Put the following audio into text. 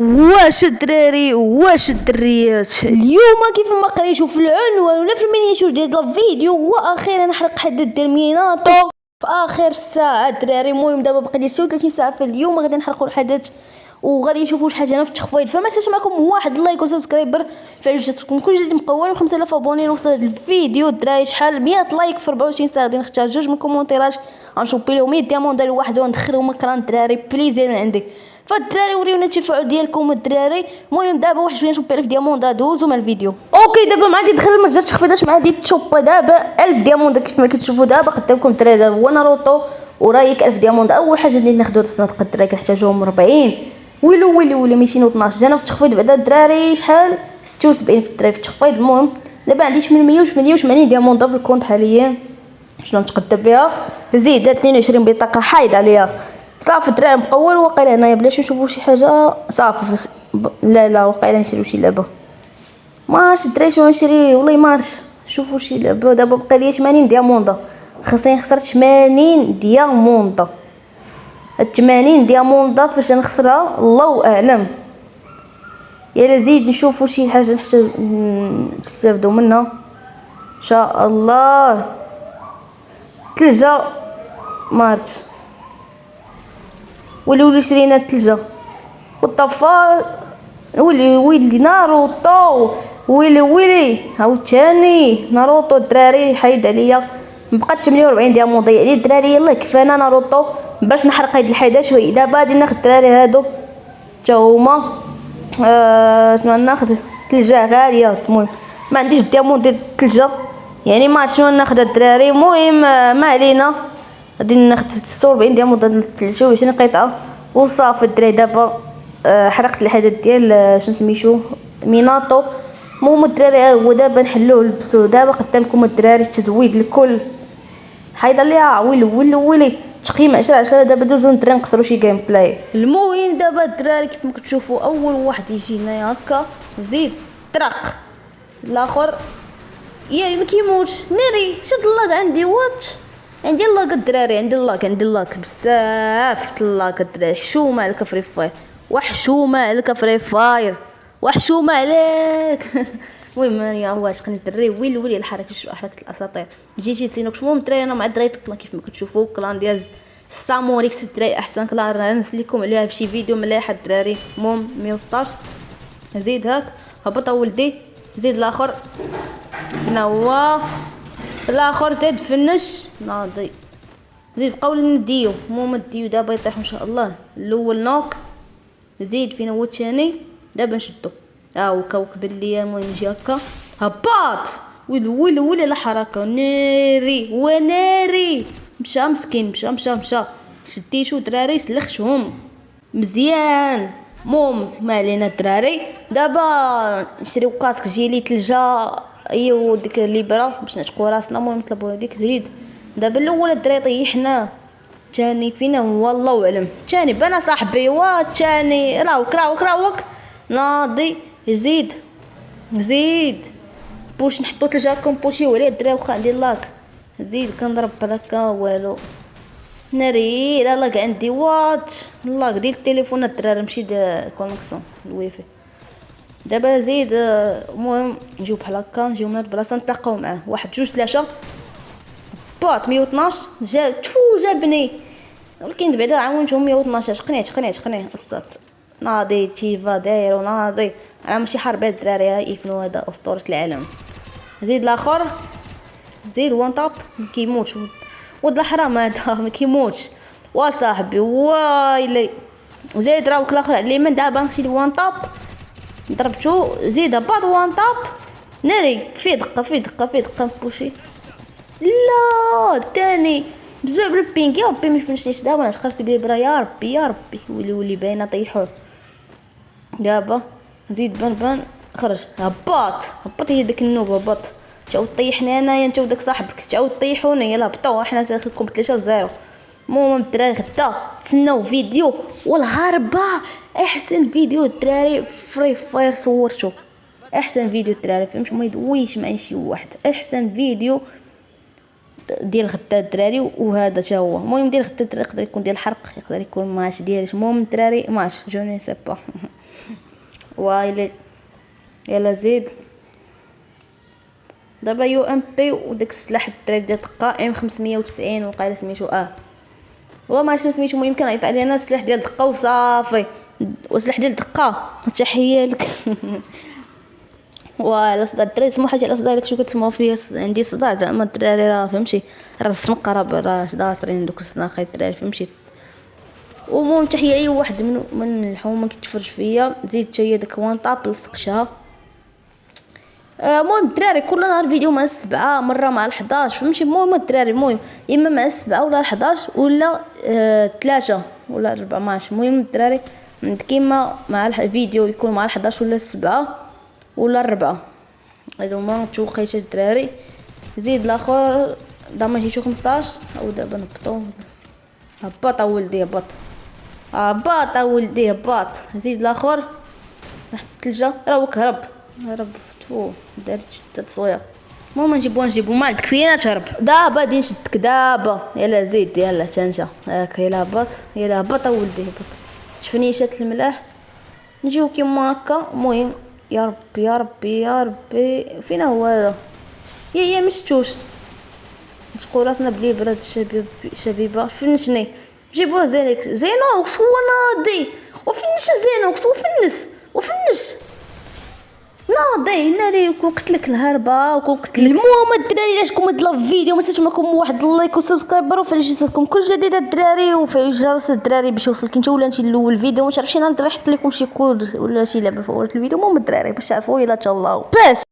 واش الدراري واش الدريات اليوم كيف ما قريتو في العنوان ولا في المينياتور ديال الفيديو واخيرا حرق حدد ديال ميناتو في اخر ساعه الدراري. المهم دابا باقي لي 36 ساعه في اليوم غادي نحرقوا الحدث وغادي نشوفوا شحال هنا في التخفيض. فما تنساش معكم واحد لايك وسبسكرايبر فعلوا جاتكم كل جديد مقول و5000 ابوني لوصل هذا الفيديو الدراري. شحال 100 لايك في 24 ساعه غادي نختار جوج من كومونتيرات غنشوبي لهم 100 دياموند لواحد وندخلهم اكران الدراري بليزير من عندي. فالدراري وريونا التفاعل ديالكم الدراري. المهم دابا واحد شويه نشوف 1000 دياموند دوزو مع الفيديو. اوكي دابا ما غادي ندخل المتجر التخفيضات مع غادي تشوبا دابا 1000 دياموند كيف ما كتشوفوا دابا قدامكم الدراري. دابا هو ناروتو ورايك 1000 دياموند. اول حاجه اللي ناخذوا الصندوق الدراري كنحتاجوهم 40 ويلي 212 جانا في التخفيض بعدا الدراري شحال 76 في الدراري في التخفيض. المهم دابا عندي 888 دياموند في الكونت حاليا. شنو نتقدم بها زيد 22 بطاقه حايد عليها صافي الدراري مقول. واقيلا هنايا بلاش نشوفوا شي حاجه صافي لا واقيلا نشريو شي لعبه ما عرفتش الدراري شنو نشري والله ما عرفتش. شوفوا شي لعبه دابا بقى لي 80 دياموند خاصني نخسر 80 دياموند. 80 دياموند فاش نخسرها الله اعلم. يلا زيد نشوفوا شي حاجه نحتاج نستافدوا منها ان شاء الله. تلجه مارت ولي شرينا التلجه والطفال ويلي ناروتو ويلي عاوتاني ناروتو الدراري حيد عليا بقات 48 دياموند يعني الدراري. يلا كفانا ناروتو باش نحرق هاد الحدث. وي دابا غادي ناخذ الدراري هادو حتى هما شنو ناخذ الثلجه غاليه. المهم ما عنديش دياموند ديال الثلجه يعني ما عرفت شنو ناخذ الدراري. المهم ما علينا غادي ناخذ 46 دياموند الثلجه و 20 قطعه وصافي الدراري. دابا حرقت الحدث ديال شنو سميتو ميناتو. المهم الدراري هو دابا نحلوه لبسوه دابا قدامكم الدراري التزويد الكل حيد عليها ويلي تقييم 10/10. دابا دوزو ندري نقصروا شي جيم بلاي. المهم دابا الدراري كيف ما كتشوفوا اول واحد يجي هنايا هكا زيد طرق الاخر يا ما كيموتش ناري شد اللاك عندي واتش عندي اللاك الدراري عندي اللاك بزاف اللاك الدراري. حشومه عليك فري فاير وحشومه عليك فري فاير وحشومه عليك. المهم يا واش الدراري ويلي الحركه حركه الاساطير جيتي سينوكش. المهم الدراري انا مع الدراري كيف ما كتشوفوا كلان ديال الساموريكس الدراري احسن كلان راه نسليكم عليها بشي فيديو مليح الدراري. المهم 116 زيد هاك هبط ولدي زيد الاخر هنا هو الاخر زيد فنش ناضي زيد بقاو نديو. المهم نديو دابا يطيح ان شاء الله. الاول نوك زيد فين هو الثاني دابا نشدو كوكب اللي المهم يجي هكا هباط ويلي الحركه ناري وناري مشى مسكين مشى شديتو دراري سلختهم مزيان. ما علينا الدراري دابا نشريو كاسك جيلي تلجه ايوا ديك الليبره باش نعتقوا راسنا. المهم نطلبوا هذيك زيد دابا الاول الدراري طيحنا الثاني فينا هو الله اعلم. الثاني بنا صاحبي والثاني راوك ناضي زيد بوش نحطو تلجه كومبوشيو عليه الدراري واخا عندي لاك زيد كنضرب بركه والو ناري لا لاك عندي وات لاك ديال التليفون الدراري ماشي كونيكسيون الويفي. دابا زيد المهم نجيو بحال هكا نجيو من هاد البلاصه نتلاقاو معاه 1 2 3 بات 112 جابني ولكن بعدا عاونتهم 112 قنيت الصات ناضي تيفا داير وناضي انا ماشي حرب الدراري يفنوا هذا اسطوره العالم. زيد الاخر زيد وان طاب كيموتش ود الحرام هذا ما كيموتش وصاحبي وايلي. زيد راوك الاخر على اليمين دابا نمشي لوان طاب ضربتو زيد هبط وان طاب ناري في دقه بوشي لا الثاني بزاف بالبينك يا ربي ما يفنشنيش دابا انا خرجت بيه برا يا ربي ولي باينه طيحوه. دابا زيد بان خرج هبط هي داك النوب هبط تعاود طيحني انايا انت وداك صاحبك تعاود طيحوني يلا هبطوا حنا ساخيكم 3-0. المهم الدراري غدا تسناو فيديو والهربه احسن فيديو الدراري فري فاير صورتو احسن فيديو الدراري فهمتوا ما يدويش مع شي واحد احسن فيديو ديال غدا الدراري، وهذا تا هو. المهم ديال غدا الدراري يقدر يكون ديال الحرق، يقدر يكون ماش ديالش. المهم الدراري ماش جوني سي با. وايلي يلا زيد دابا يو ام بي وداك السلاح الدراري ديال دقه ام 590 وقيله سميتو والله ما عرفت سميتو. المهم كان عيط علينا السلاح ديال دقه وصافي، وسلاح ديال دقه تحيه لك. ولا صداع الدراري سمو حاجه على صداع لك شو كتسمعوا فيا، عندي صداع زعما الدراري راه فهمتي، راه السمقه راه داصرين دوك السناخي الدراري فهمتي. ومهم تحيه اي واحد من الحومه كيتفرج فيا، زيد حتى هي داك وان طاب لصقشها. المهم الدراري كل نهار فيديو مع 7 مره مع 11 فهمتي. المهم الدراري المهم اما مع 7 ولا 11 ولا 3 ولا 4 ماشي. المهم الدراري كيما مع الفيديو يكون مع 11 ولا 7 ولا 4 هذا هما توقيت الدراري. زيد الاخر دابا جيتو 15 او دابا نبطو. هبط اولدي هبط، هبط اولدي هبط. زيد الاخر واحد الثلجه راه كهرب تفو دارت التصوير. المهم نجيبو ما عندك فينا تهرب دابا غادي نشدك دابا. يلا زيد يلا تنجا هاك. يلا هبط يلا هبط اولدي هبط. تفنيشات الملاح نجيو كيما هكا. المهم يا ربي يا ربي يا ربي فينا هو هذا يا مشتوش نشقو راسنا بلي براد شبيبه فنشني جيبوه زينوكس هو ناضي وفنش زينوكس وفنش ناضي ناري وكون قتلك الهربه وكون قتلك. المهم الدراري علاش هاد الفيديو ما تنساوش معكم واحد اللايك وسبسكرايبر وفعلوا جرسكم كل جديد الدراري، وفعلوا جرس الدراري باش يوصلك انت ولا انت الاول فيديو. ما عرفتش انا نحط لكم شي كود ولا شي لعبه فوق الفيديو. المهم الدراري باش تعرفوا. الى تهلاو بس.